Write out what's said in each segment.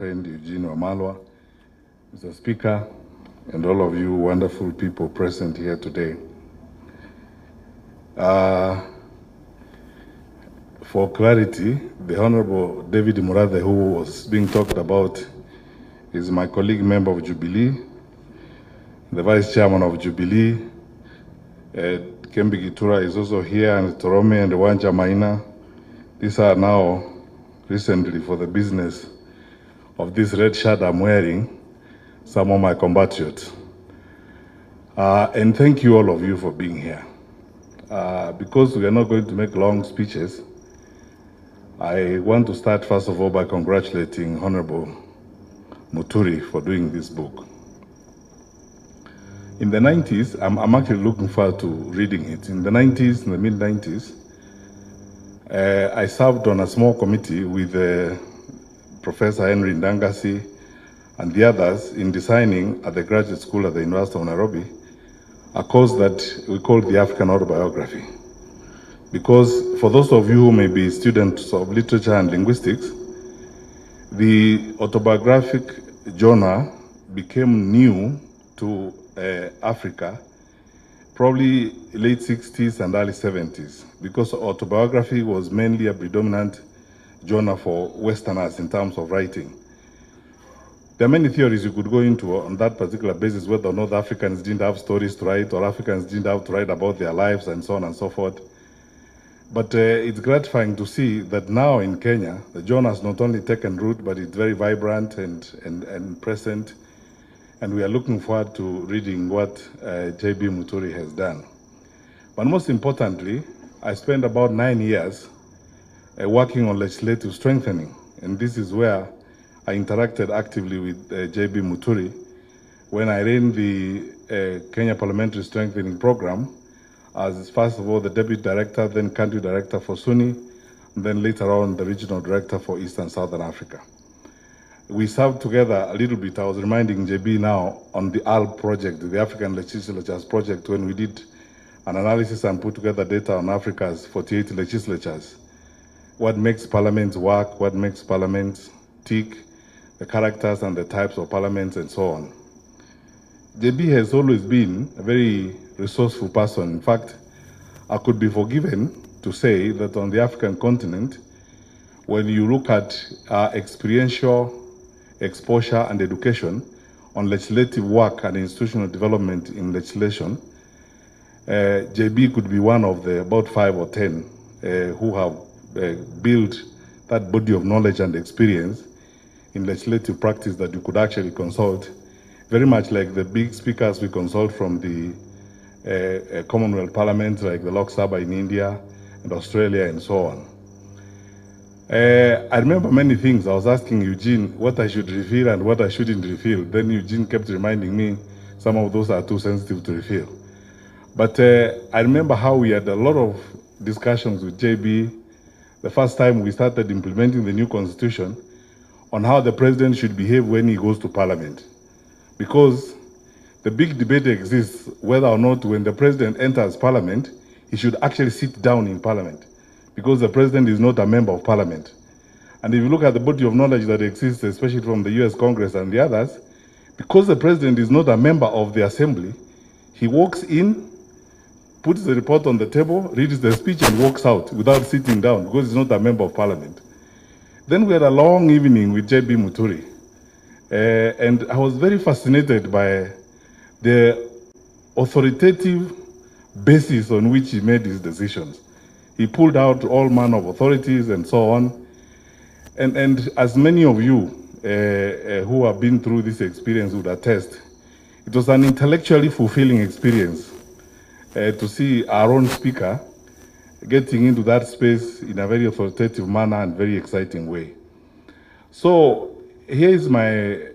friend Eugene Wamalwa, Mr. Speaker, and all of you wonderful people present here today. For clarity, the Honorable David Murathe, who was being talked about, is my colleague member of Jubilee, the Vice Chairman of Jubilee. Kembi Gitura is also here, and Torome and Wanja Maina. These are now recently for the business of this red shirt I'm wearing, some of my compatriots. And thank you all of you for being here. Because we are not going to make long speeches, I want to start first of all by congratulating Honorable Muturi for doing this book. In the 90s, I'm actually looking forward to reading it. In the 90s, in the mid-90s, I served on a small committee with Professor Henry Ndangasi and the others in designing at the graduate school at the University of Nairobi a course that we call the African Autobiography. Because for those of you who may be students of literature and linguistics, the autobiographic genre became new to Africa, probably late 60s and early 70s, because autobiography was mainly a predominant genre for Westerners in terms of writing. There are many theories you could go into on that particular basis, whether or not Africans didn't have stories to write or Africans didn't have to write about their lives and so on and so forth. But it's gratifying to see that now in Kenya, the genre has not only taken root, but it's very vibrant and present. And we are looking forward to reading what J.B. Muturi has done. But most importantly, I spent about 9 years working on legislative strengthening. And this is where I interacted actively with J.B. Muturi when I ran the Kenya Parliamentary Strengthening Program as first of all the Deputy Director, then Country Director for Sunni, and then later on the Regional Director for East and Southern Africa. We served together a little bit. I was reminding JB now on the ALP project, the African Legislatures project, when we did an analysis and put together data on Africa's 48 legislatures. What makes parliaments work, what makes parliaments tick, the characters and the types of parliaments and so on. JB has always been a very resourceful person. In fact, I could be forgiven to say that on the African continent, when you look at experiential exposure and education on legislative work and institutional development in legislation, JB could be one of the about 5 or 10 who have built that body of knowledge and experience in legislative practice that you could actually consult, very much like the big speakers we consult from the Commonwealth Parliament, like the Lok Sabha in India and Australia and so on. I remember many things. I was asking Eugene what I should reveal and what I shouldn't reveal. Then Eugene kept reminding me some of those are too sensitive to reveal. But I remember how we had a lot of discussions with JB the first time we started implementing the new constitution on how the president should behave when he goes to parliament. Because the big debate exists whether or not when the president enters parliament, he should actually sit down in parliament, because the president is not a member of parliament. And if you look at the body of knowledge that exists, especially from the US Congress and the others, because the president is not a member of the assembly, he walks in, puts the report on the table, reads the speech and walks out without sitting down because he's not a member of parliament. Then we had a long evening with J.B. Muturi. And I was very fascinated by the authoritative basis on which he made his decisions. He pulled out all manner of authorities and so on. And as many of you who have been through this experience would attest, it was an intellectually fulfilling experience to see our own speaker getting into that space in a very authoritative manner and very exciting way. So here is my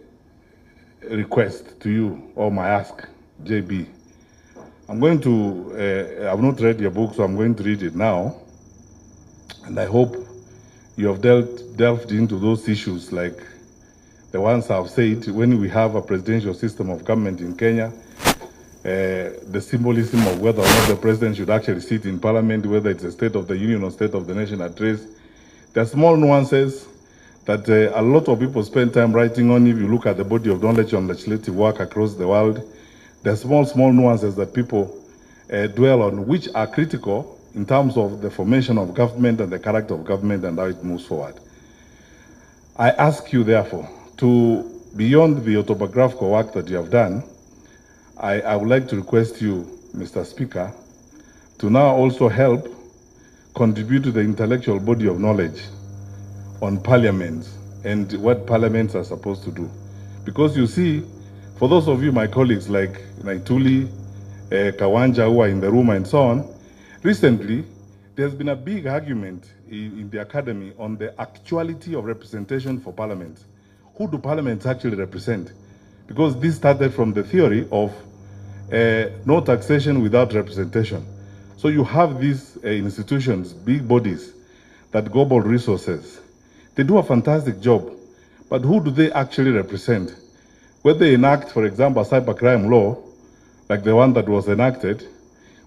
request to you, or my ask, JB. I'm going to, I've not read your book, so I'm going to read it now. And I hope you have delved into those issues like the ones I've said. When we have a presidential system of government in Kenya, the symbolism of whether or not the president should actually sit in parliament, whether it's a State of the Union or State of the Nation address. There are small nuances that a lot of people spend time writing on. If you look at the body of knowledge on legislative work across the world, there are small nuances that people dwell on, which are critical in terms of the formation of government and the character of government and how it moves forward. I ask you, therefore, to, beyond the autobiographical work that you have done, I would like to request you, Mr. Speaker, to now also help contribute to the intellectual body of knowledge on parliaments and what parliaments are supposed to do. Because you see, for those of you, my colleagues like Naituli, Kawanja, who are in the room and so on, recently, there's been a big argument in the academy on the actuality of representation for parliaments. Who do parliaments actually represent? Because this started from the theory of no taxation without representation. So you have these institutions, big bodies that gobble resources. They do a fantastic job, but who do they actually represent? When they enact, for example, a cybercrime law, like the one that was enacted,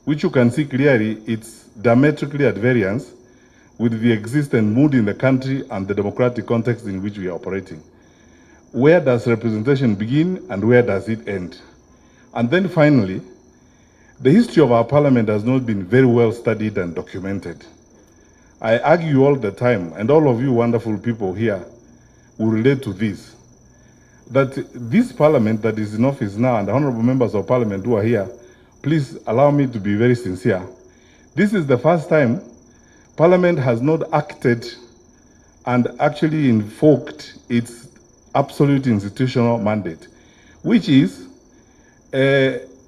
which you can see clearly, it's diametrically at variance with the existing mood in the country and the democratic context in which we are operating. Where does representation begin and where does it end? And then finally, the history of our parliament has not been very well studied and documented. I argue all the time, and all of you wonderful people here will relate to this, that this parliament that is in office now, and the honorable members of parliament who are here, please allow me to be very sincere. This is the first time parliament has not acted and actually invoked its absolute institutional mandate, which is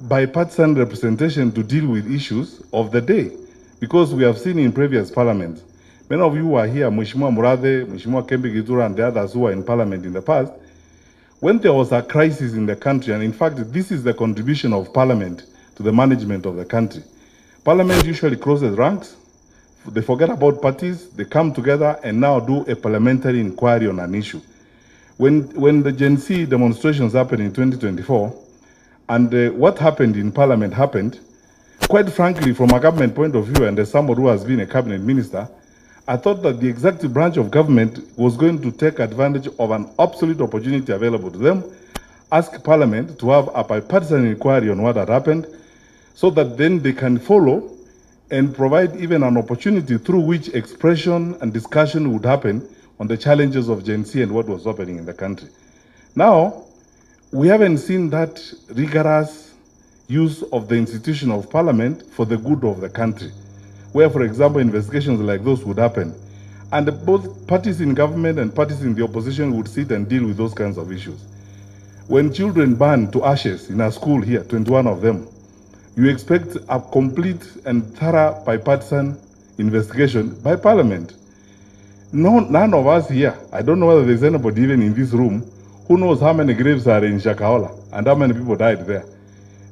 bipartisan representation to deal with issues of the day. Because we have seen in previous parliaments, many of you who are here, Mheshimiwa Murathe, Mheshimiwa Kembe Githura, and the others who were in parliament in the past, when there was a crisis in the country, and in fact, this is the contribution of parliament to the management of the country. Parliament usually closes ranks, they forget about parties, they come together and now do a parliamentary inquiry on an issue. When the Gen Z demonstrations happened in 2024, and what happened in parliament happened, quite frankly, from a government point of view, and as somebody who has been a cabinet minister, I thought that the executive branch of government was going to take advantage of an absolute opportunity available to them, ask parliament to have a bipartisan inquiry on what had happened, so that then they can follow and provide even an opportunity through which expression and discussion would happen on the challenges of Gen Z and what was happening in the country. Now, we haven't seen that rigorous use of the institution of parliament for the good of the country, where, for example, investigations like those would happen. And both parties in government and parties in the opposition would sit and deal with those kinds of issues. When children burn to ashes in our school here, 21 of them, you expect a complete and thorough bipartisan investigation by parliament. No, none of us here, I don't know whether there's anybody even in this room, who knows how many graves are in Shakahola and how many people died there.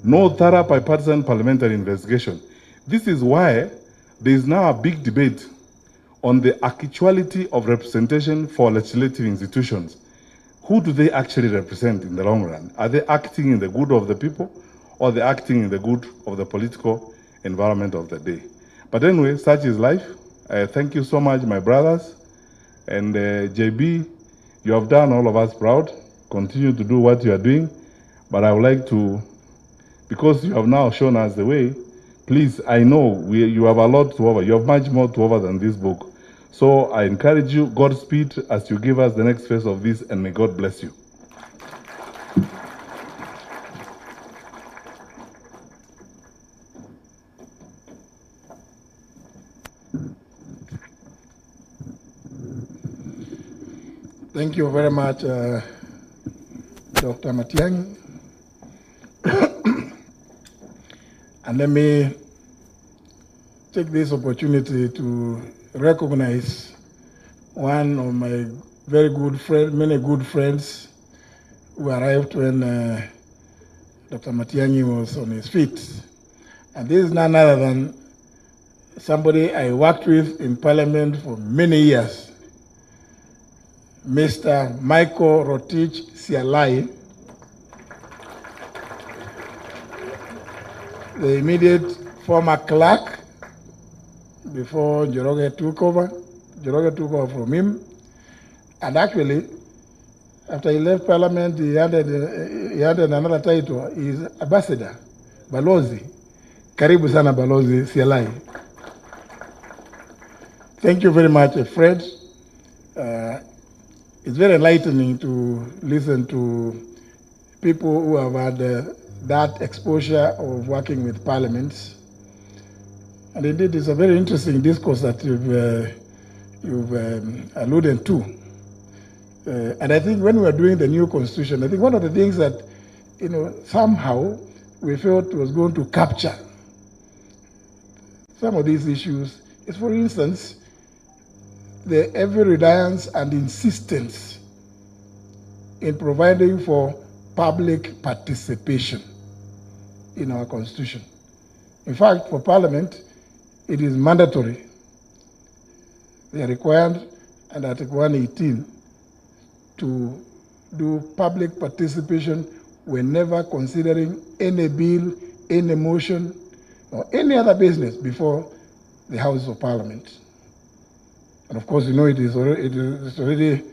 No thorough bipartisan parliamentary investigation. This is why there is now a big debate on the actuality of representation for legislative institutions. Who do they actually represent in the long run? Are they acting in the good of the people, or are they acting in the good of the political environment of the day? But anyway, such is life. Thank you so much, my brothers. And JB, you have done all of us proud. Continue to do what you are doing. But I would like to, because you have now shown us the way, please, I know you have a lot to offer. You have much more to offer than this book. So I encourage you, Godspeed as you give us the next phase of this, and may God bless you. Thank you very much, Dr. Matiang'i. And let me take this opportunity to recognize one of my very good friends, many good friends who arrived when Dr. Matiang'i was on his feet. And this is none other than somebody I worked with in Parliament for many years, Mr. Michael Rotich Sialai, the immediate former clerk before Njoroge took over. Njoroge took over from him. And actually, after he left Parliament, he added another title. He's Ambassador, Balozi. Karibu sana Balozi CLI. Thank you very much, Fred. It's very enlightening to listen to people who have had that exposure of working with parliaments. And indeed, it's a very interesting discourse that you've alluded to. And I think when we were doing the new constitution, I think one of the things that, somehow we felt was going to capture some of these issues is, for instance, the heavy reliance and insistence in providing for public participation in our constitution. In fact, for Parliament, it is mandatory. They are required under Article 118 to do public participation whenever considering any bill, any motion, or any other business before the House of Parliament. And of course, it is already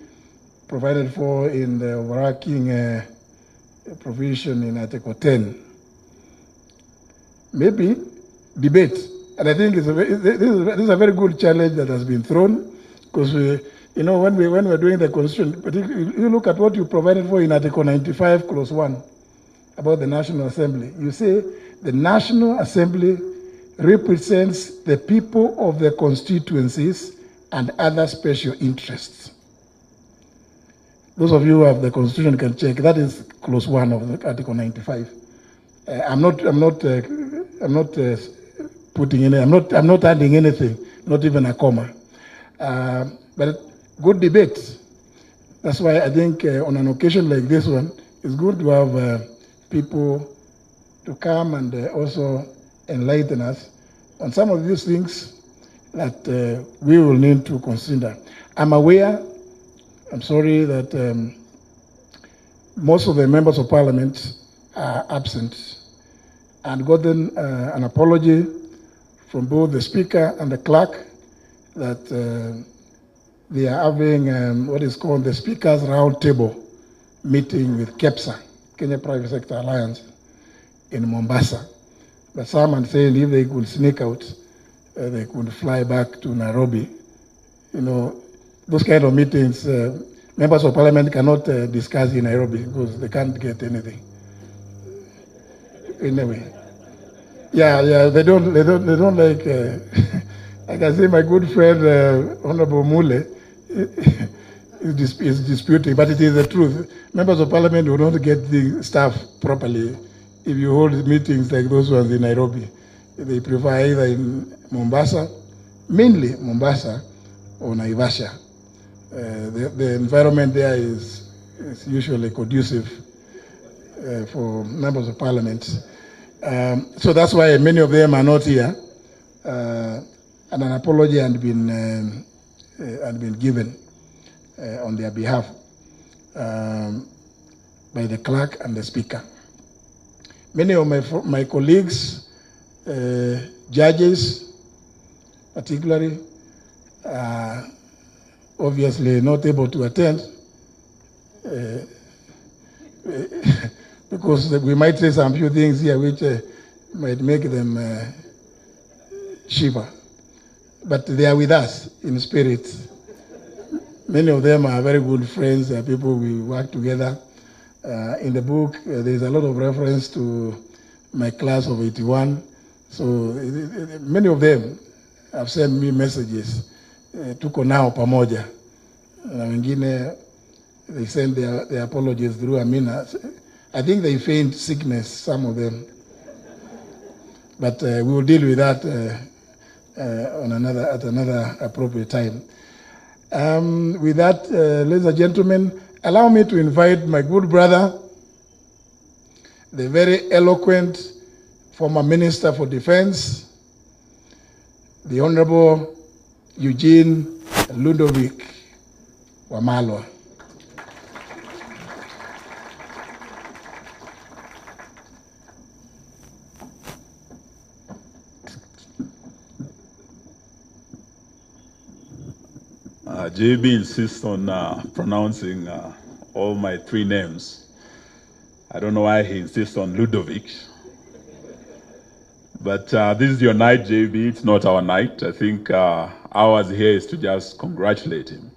provided for in the overarching provision in Article 10. Maybe debate. And I think this is a very good challenge that has been thrown, because when we're doing the constitution, particularly you look at what you provided for in Article 95, Clause 1, about the National Assembly. You say the National Assembly represents the people of the constituencies and other special interests. Those of you who have the Constitution can check. That is Clause 1 of Article 95. I'm not putting in. I'm not adding anything, not even a comma. But good debate. That's why I think on an occasion like this one, it's good to have people to come and also enlighten us on some of these things that we will need to consider. I'm sorry that most of the members of Parliament are absent, and gotten an apology from both the Speaker and the Clerk that they are having what is called the Speakers Roundtable meeting with KEPSA, Kenya Private Sector Alliance, in Mombasa. But some are saying if they could sneak out, they could fly back to Nairobi. Those kind of meetings, members of Parliament cannot discuss in Nairobi because they can't get anything. Anyway, yeah, they don't like. I can say my good friend Honorable Mule is disputing, but it is the truth. Members of Parliament will not get the staff properly if you hold meetings like those ones in Nairobi. They prefer either in Mombasa, mainly Mombasa, or Naivasha. The environment there is usually conducive for members of Parliament. So that's why many of them are not here. And an apology had been given on their behalf by the clerk and the speaker. Many of my colleagues, judges particularly, obviously not able to attend because we might say some few things here which might make them shiver. But they are with us in spirit. Many of them are very good friends, people we work together. In the book, there's a lot of reference to my class of 81. So many of them have sent me messages. Tuko nao pamoja. Na wengine, they send their apologies through Amina. I think they feigned sickness, some of them. But we will deal with that at another appropriate time. With that, ladies and gentlemen, allow me to invite my good brother, the very eloquent former Minister for Defense, the Honorable Eugene Ludovic Wamalwa. JB insists on pronouncing all my three names. I don't know why he insists on Ludovic. But this is your night, JB. It's not our night. I think ours here is to just congratulate him